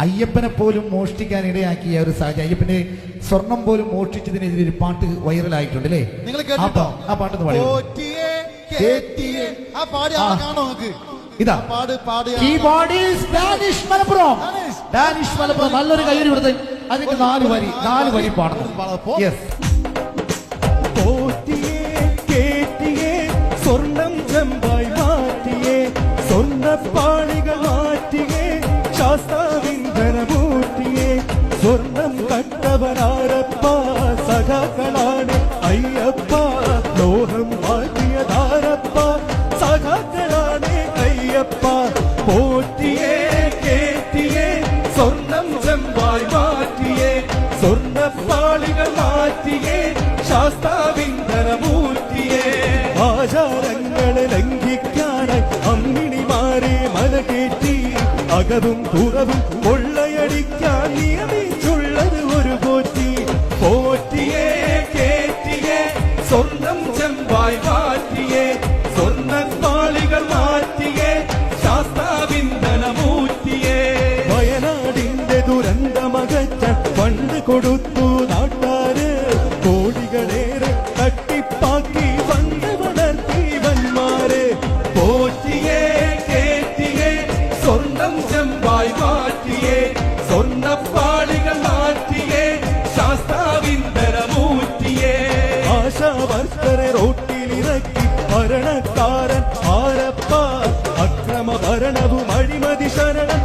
അയ്യപ്പനെ പോലും മോഷ്ടിക്കാൻ ഇടയാക്കിയ ഒരു സാഹചര്യം. അയ്യപ്പന്റെ സ്വർണം പോലും മോഷ്ടിച്ചതിനെതിരെ ഒരു പാട്ട് വൈറലായിട്ടുണ്ട് അല്ലേ? നിങ്ങൾ കേട്ടോ? ആ പാട്ടൊന്ന് പാടി. ഇതാ ഡാനിഷ് മലപ്പുറം. നല്ലൊരു കയ്യടി കൊടുത്ത് അതിന്റെ നാല് വരി പാടണം. സ്വർണം ചെമ്പായി മാറ്റിയേ, സ്വർണ്ണപ്പാളികൾ മാറ്റിയേ, ശാസ്താവിന്ധനമൂർത്തിയേ, സ്വർണം കട്ടവനാരപ്പ, സഖാക്കളാണ് അയ്യപ്പ, ലോഹം മാറ്റിയതാരപ്പ, സഖാക്കളാണ് അയ്യപ്പ, പോറ്റിയേ കേറ്റിയേ, സ്വർണം ചെമ്പായി മാറ്റിയേ, സ്വർണ്ണപ്പാളികൾ മാറ്റിയേ, ശാസ്താവിന്ധനമൂർത്തിയേ, ആചാരങ്ങളെ ലംഘിക്കാനായി അമ്മിണിമാരെ മലകേറ്റി, അകവും പുറവും കൊള്ളയടിക്കാൻ നിയമിച്ചുള്ളത് ഒരു പോറ്റി, പോറ്റിയേ കേറ്റിയേ, സ്വർണം ചെമ്പായി മാറ്റിയേ, സ്വർണ്ണപ്പാളികൾ മാറ്റിയേ, ശാസ്താവിന്ധനമൂർത്തിയേ, വയനാടിന്റെ ദുരന്തമകറ്റാൻ ഫണ്ട് കൊടുത്തു നാട്ടാര്, കോടികളേറെ തട്ടിപ്പാക്കി ഫണ്ട് വളർത്തി വന്മാരെ, പോറ്റിയേ കേറ്റിയേ, സ്വർണം ചെമ്പായി മാറ്റിയേ, സ്വർണ്ണപ്പാളികൾ മാറ്റിയേ, ശാസ്താവിന്ധനമൂർത്തിയേ, ആശാവർക്കറെ റോട്ടിലിറക്കി ഭരണക്കാരൻ ആരപ്പ, അക്രമ ഭരണവും അഴിമതി ശരണം